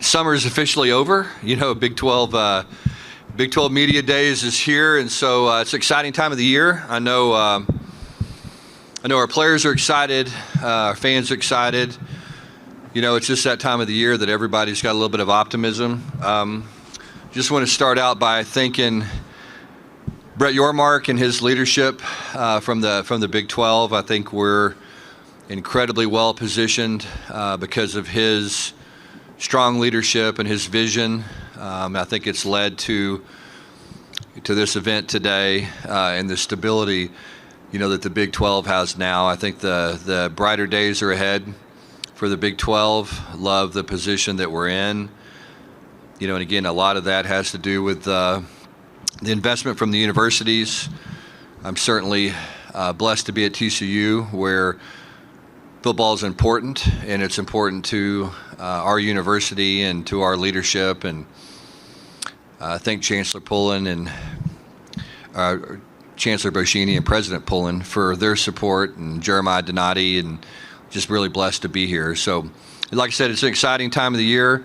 Summer is officially over. Big 12 Media Days is here, and so it's an exciting time of the year. I know our players are excited, our fans are excited. It's just that time of the year that everybody's got a little bit of optimism. Just want to start out by thanking Brett Yormark and his leadership from the Big 12. I think we're incredibly well positioned because of his strong leadership and his vision. I think it's led to this event today and the stability, that the Big 12 has now. I think the brighter days are ahead for the Big 12. Love the position that we're in. And again, a lot of that has to do with the investment from the universities. I'm certainly blessed to be at TCU, where football is important, and it's important to our university and to our leadership. And I thank Chancellor Pullen and Chancellor Boschini and President Pullen for their support, and Jeremiah Donati, and just really blessed to be here. So, like I said, it's an exciting time of the year.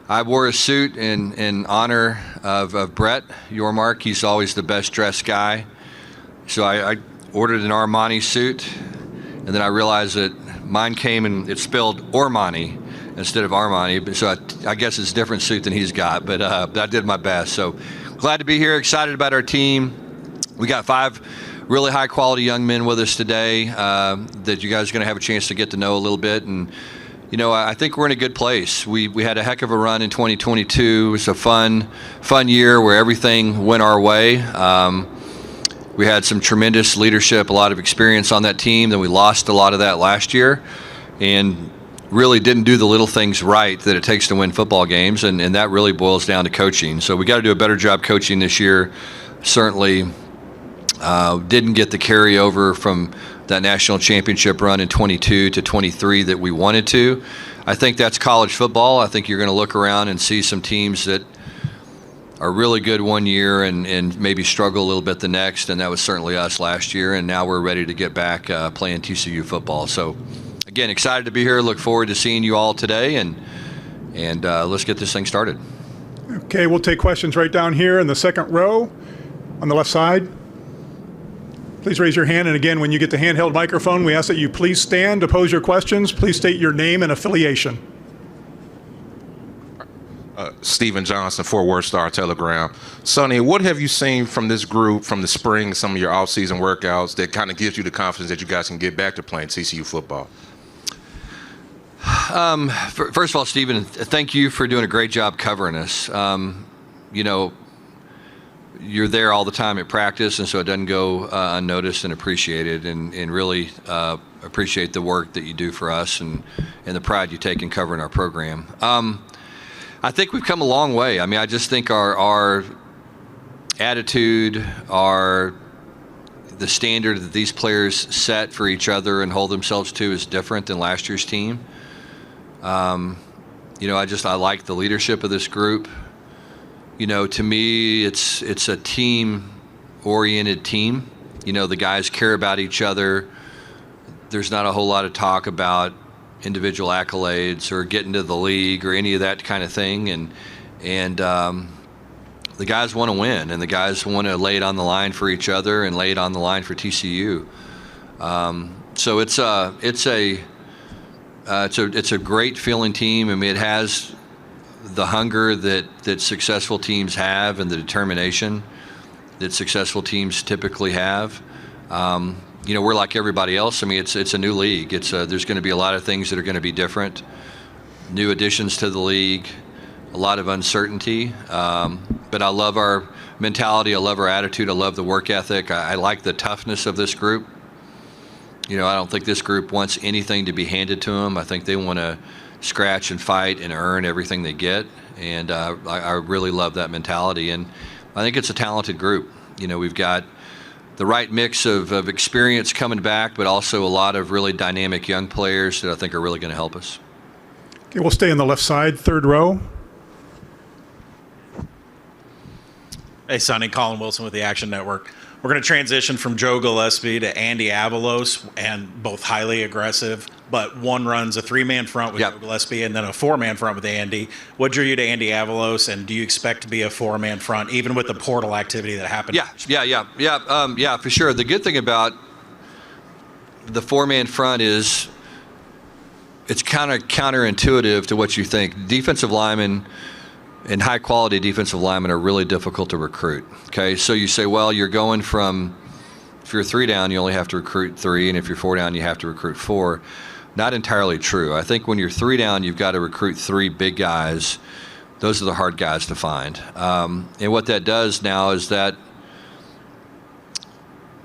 I wore a suit in honor of Brett Yormark. He's always the best dressed guy. So I ordered an Armani suit, and then I realized that mine came and it spelled Ormani instead of Armani. So I guess it's a different suit than he's got, but I did my best. So glad to be here, excited about our team. We got 5 really high quality young men with us today that you guys are going to have a chance to get to know a little bit. And I think we're in a good place. We had a heck of a run in 2022. It was a fun year where everything went our way. We had some tremendous leadership, a lot of experience on that team. Then we lost a lot of that last year, and really didn't do the little things right that it takes to win football games, and that really boils down to coaching. So we got to do a better job coaching this year. Certainly didn't get the carryover from that national championship run in 22 to 23 that we wanted to. I think that's college football. I think you're going to look around and see some teams that are really good one year and maybe struggle a little bit the next, and that was certainly us last year, and now we're ready to get back playing TCU football. So, again, excited to be here. Look forward to seeing you all today, and let's get this thing started. Okay, we'll take questions right down here in the second row on the left side. Please raise your hand, and again, when you get the handheld microphone, we ask that you please stand to pose your questions. Please state your name and affiliation. Stephen Johnson, Fort Worth Star-Telegram. Sonny, what have you seen from this group from the spring, some of your off-season workouts, that kind of gives you the confidence that you guys can get back to playing TCU football? First of all, Stephen, thank you for doing a great job covering us. You're there all the time at practice, and so it doesn't go unnoticed, and appreciated, and really appreciate the work that you do for us and the pride you take in covering our program. I think we've come a long way. I mean, I just think our attitude, the standard that these players set for each other and hold themselves to is different than last year's team. I like the leadership of this group. To me, it's a team-oriented team. The guys care about each other. There's not a whole lot of talk about individual accolades or getting to the league or any of that kind of thing. And the guys want to win, and the guys want to lay it on the line for each other and lay it on the line for TCU. So it's a great feeling team. I mean, it has the hunger that successful teams have and the determination that successful teams typically have. We're like everybody else. I mean, it's a new league. There's going to be a lot of things that are going to be different, new additions to the league, a lot of uncertainty. But I love our mentality. I love our attitude. I love the work ethic. I like the toughness of this group. I don't think this group wants anything to be handed to them. I think they want to scratch and fight and earn everything they get. And I really love that mentality. And I think it's a talented group. We've got the right mix of experience coming back, but also a lot of really dynamic young players that I think are really going to help us. Okay, we'll stay on the left side, third row. Hey, Sonny, Colin Wilson with the Action Network. We're going to transition from Joe Gillespie to Andy Avalos, and both highly aggressive, but one runs a 3-man front with Yep. Joe Gillespie and then a 4-man front with Andy. What drew you to Andy Avalos, and do you expect to be a 4-man front even with the portal activity that happened? Yeah, for sure. The good thing about the 4-man front is it's kind of counterintuitive to what you think. Defensive linemen and high-quality defensive linemen are really difficult to recruit. Okay, so you say, well, you're going from, if you're 3 down, you only have to recruit 3, and if you're 4 down, you have to recruit 4. Not entirely true. I think when you're 3 down, you've got to recruit 3 big guys. Those are the hard guys to find. And what that does now is that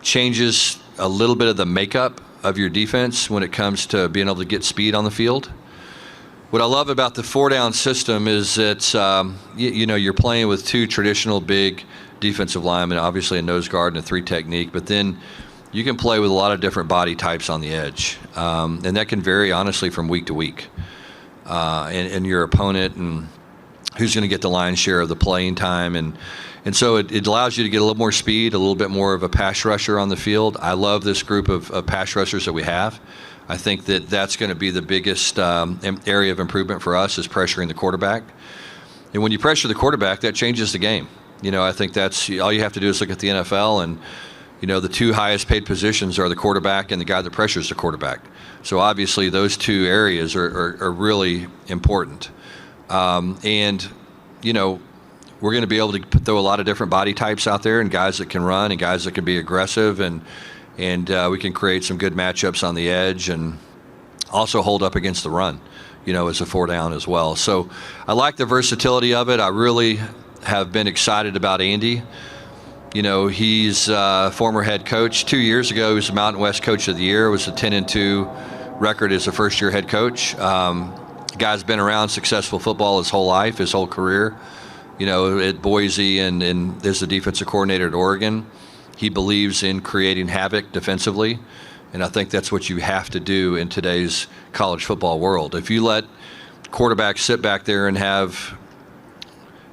changes a little bit of the makeup of your defense when it comes to being able to get speed on the field. What I love about the 4-down system is that you're playing with 2 traditional big defensive linemen, obviously a nose guard and a 3 technique, but then you can play with a lot of different body types on the edge, and that can vary honestly from week to week, and your opponent and who's going to get the lion's share of the playing time, and so it allows you to get a little more speed, a little bit more of a pass rusher on the field. I love this group of pass rushers that we have. I think that that's going to be the biggest area of improvement for us is pressuring the quarterback. And when you pressure the quarterback, that changes the game. I think that's all you have to do is look at the NFL, and the 2 highest paid positions are the quarterback and the guy that pressures the quarterback. So obviously those 2 areas are really important. And we're going to be able to throw a lot of different body types out there, and guys that can run and guys that can be aggressive, and we can create some good matchups on the edge and also hold up against the run, as a 4-down as well. So I like the versatility of it. I really have been excited about Andy. He's a former head coach. 2 years ago, he was the Mountain West Coach of the Year. It was a 10-2 record as a first-year head coach. Guy's been around successful football his whole life, his whole career. At Boise and as the defensive coordinator at Oregon. He believes in creating havoc defensively, and I think that's what you have to do in today's college football world. If you let quarterbacks sit back there and have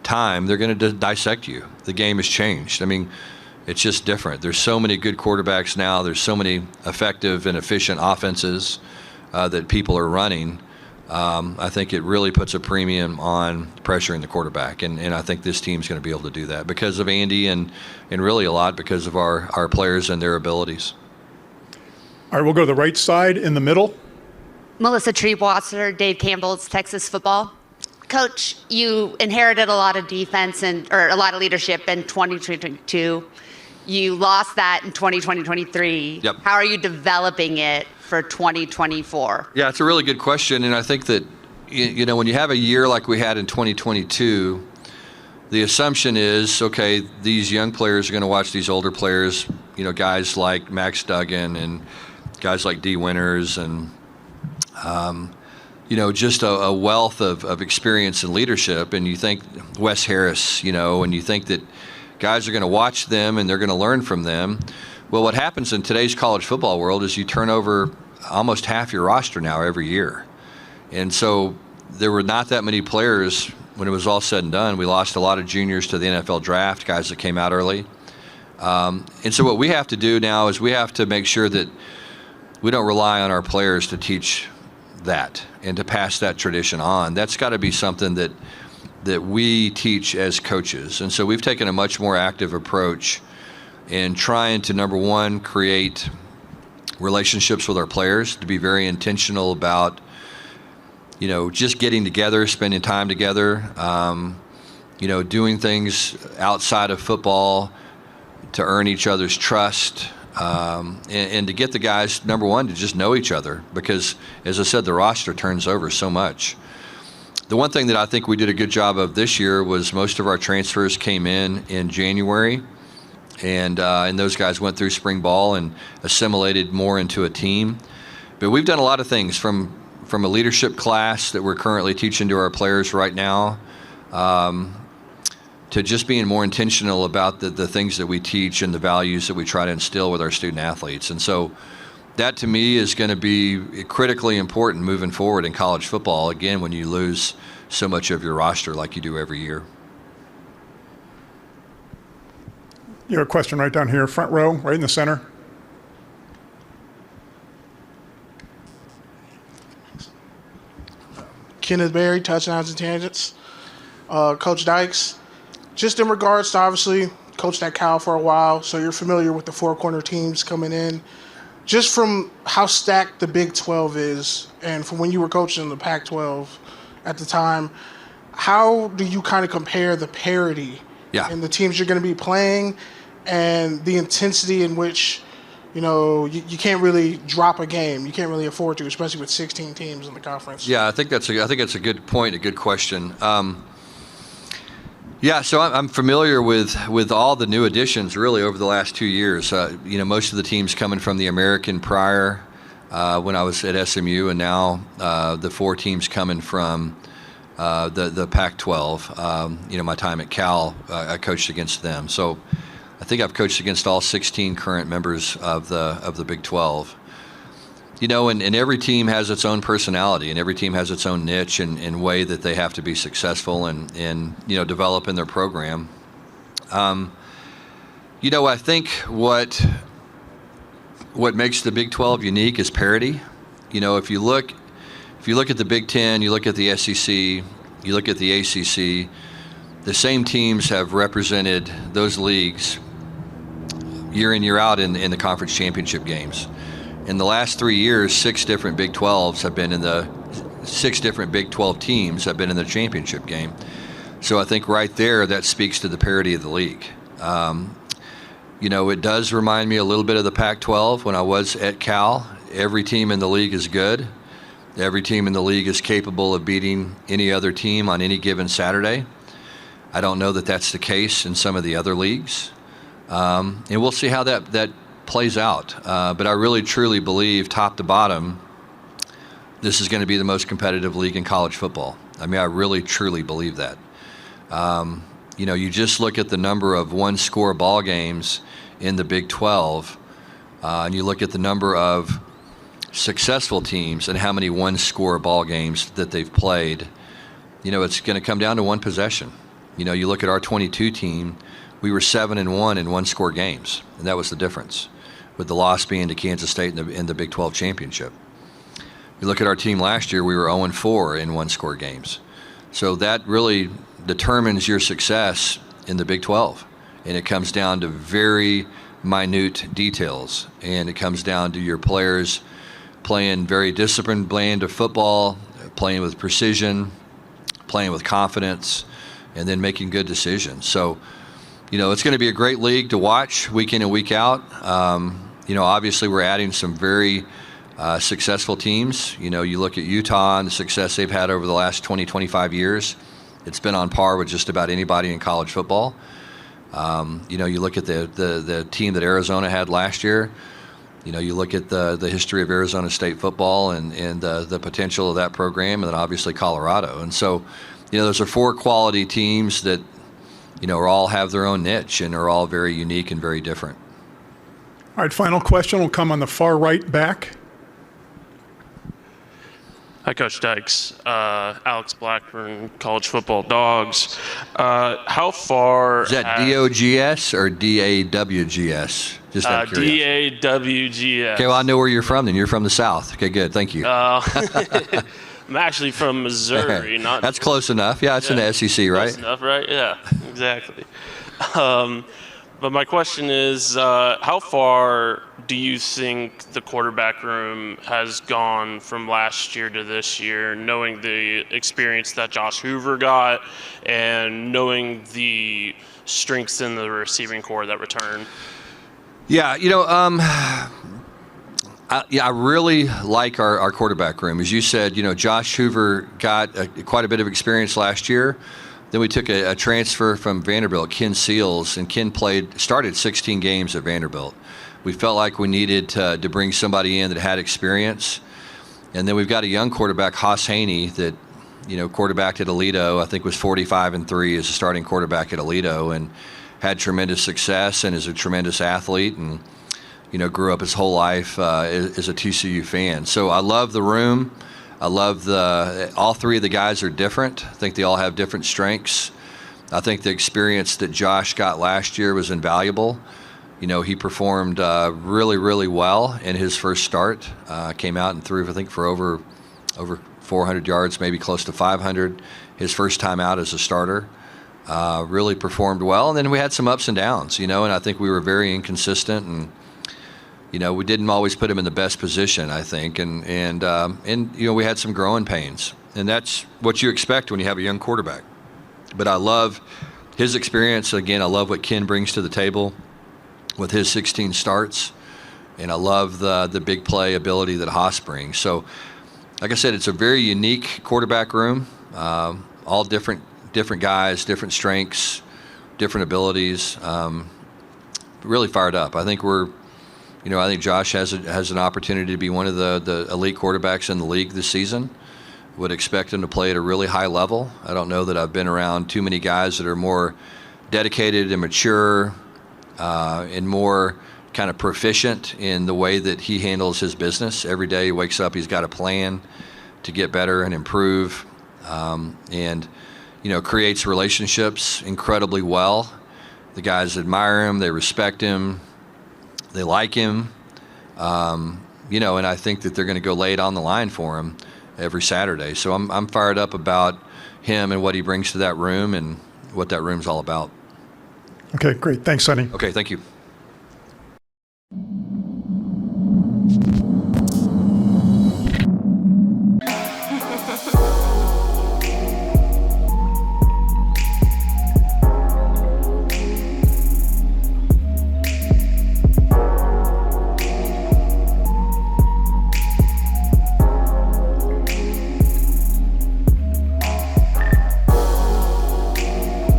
time, they're going to dissect you. The game has changed. I mean, it's just different. There's so many good quarterbacks now. There's so many effective and efficient offenses that people are running. I think it really puts a premium on pressuring the quarterback, and I think this team's going to be able to do that because of Andy and really a lot because of our players and their abilities. All right, we'll go to the right side in the middle. Melissa Treebwasser, Dave Campbell's Texas Football. Coach, you inherited a lot of defense or a lot of leadership in 2022. You lost that in 2023. Yep. How are you developing it for 2024? Yeah, it's a really good question, and I think that when you have a year like we had in 2022, the assumption is, okay, these young players are going to watch these older players, guys like Max Duggan and guys like D. Winters and just a wealth of experience and leadership, and you think Wes Harris, and you think that guys are going to watch them and they're going to learn from them. Well, what happens in today's college football world is you turn over almost half your roster now every year. And so there were not that many players when it was all said and done. We lost a lot of juniors to the NFL draft, guys that came out early. And so what we have to do now is we have to make sure that we don't rely on our players to teach that and to pass that tradition on. That's got to be something that we teach as coaches. And so we've taken a much more active approach in trying to, number one, create relationships with our players, to be very intentional about, just getting together, spending time together, doing things outside of football to earn each other's trust, and to get the guys, number one, to just know each other, because, as I said, the roster turns over so much. The one thing that I think we did a good job of this year was most of our transfers came in January, and those guys went through spring ball and assimilated more into a team. But we've done a lot of things from a leadership class that we're currently teaching to our players right now, to just being more intentional about the things that we teach and the values that we try to instill with our student athletes. And so that, to me, is going to be critically important moving forward in college football, again, when you lose so much of your roster like you do every year. You have a question right down here, front row, right in the center. Kenneth Berry, touchdowns and tangents. Coach Dykes, just in regards to obviously coached at Cal for a while, so you're familiar with the four-corner teams coming in. Just from how stacked the Big 12 is, and from when you were coaching in the Pac-12 at the time, how do you kind of compare the parity in the teams you're going to be playing and the intensity in which, you can't really drop a game. You can't really afford to, especially with 16 teams in the conference. Yeah, I think that's a good point, a good question. So I'm familiar with all the new additions really over the last 2 years. Most of the teams coming from the American prior when I was at SMU, and now the 4 teams coming from the Pac-12. My time at Cal, I coached against them. So I think I've coached against all 16 current members of the Big 12. And every team has its own personality, and every team has its own niche and way that they have to be successful and develop in their program. I think what makes the Big 12 unique is parity. If you look at the Big 10, you look at the SEC, you look at the ACC, the same teams have represented those leagues year in, year out in the conference championship games. In the last 3 years, 6 different Big 12s have been in the 6 different Big 12 teams have been in the championship game. So I think right there, that speaks to the parity of the league. It does remind me a little bit of the Pac-12 when I was at Cal. Every team in the league is good. Every team in the league is capable of beating any other team on any given Saturday. I don't know that that's the case in some of the other leagues. And we'll see how that plays out. But I really, truly believe, top to bottom, this is going to be the most competitive league in college football. I mean, I really, truly believe that. You just look at the number of one-score ball games in the Big 12, and you look at the number of successful teams and how many one-score ball games that they've played. It's going to come down to one possession. You look at our 22 team, we were 7-1 in one-score games, and that was the difference, with the loss being to Kansas State in the Big 12 championship. You look at our team last year, we were 0-4 in one-score games. So that really determines your success in the Big 12, and it comes down to very minute details, and it comes down to your players playing very disciplined brand of football, playing with precision, playing with confidence, and then making good decisions. So, it's going to be a great league to watch week in and week out. Obviously we're adding some very successful teams. You look at Utah and the success they've had over the last 20, 25 years. It's been on par with just about anybody in college football. You look at the team that Arizona had last year. You look at the history of Arizona State football and the potential of that program, and then obviously Colorado. And so, those are 4 quality teams that, all have their own niche and are all very unique and very different. All right, final question will come on the far right back. Hi, Coach Dykes. Alex Blackburn, College Football Dogs. How far... Is that D-O-G-S or D-A-W-G-S? Just out of curiosity. D-A-W-G-S. Okay, well, I know where you're from then. You're from the South. Okay, good. Thank you. I'm actually from Missouri. That's close enough. Yeah, it's in the SEC, right? Close enough, right? Yeah, exactly. But my question is, how far do you think the quarterback room has gone from last year to this year, knowing the experience that Josh Hoover got and knowing the strengths in the receiving core that return? Yeah, I really like our quarterback room. As you said, Josh Hoover got quite a bit of experience last year. Then we took a transfer from Vanderbilt, Ken Seals, and Ken started 16 games at Vanderbilt. We felt like we needed to bring somebody in that had experience. And then we've got a young quarterback, Haas Haney, that, quarterbacked at Aledo, I think was 45-3 as a starting quarterback at Aledo, and had tremendous success and is a tremendous athlete, and, grew up his whole life as a TCU fan. So I love the room. I love all 3 of the guys are different. I think they all have different strengths. I think the experience that Josh got last year was invaluable. He performed really, really well in his first start. Came out and threw, I think, for over 400 yards, maybe close to 500. His first time out as a starter. Really performed well. And then we had some ups and downs, and I think we were very inconsistent, and we didn't always put him in the best position, I think, and we had some growing pains, and that's what you expect when you have a young quarterback. But I love his experience. Again, I love what Ken brings to the table with his 16 starts, and I love the big play ability that Haas brings. So, like I said, it's a very unique quarterback room, all different guys, different strengths, different abilities. Really fired up. I think I think Josh has an opportunity to be one of the elite quarterbacks in the league this season. Would expect him to play at a really high level. I don't know that I've been around too many guys that are more dedicated and mature and more kind of proficient in the way that he handles his business. Every day he wakes up, he's got a plan to get better and improve, and creates relationships incredibly well. The guys admire him, they respect him, they like him, and I think that they're going to go lay it on the line for him every Saturday. So I'm fired up about him and what he brings to that room and what that room's all about. Okay, great. Thanks, Sonny. Okay, thank you.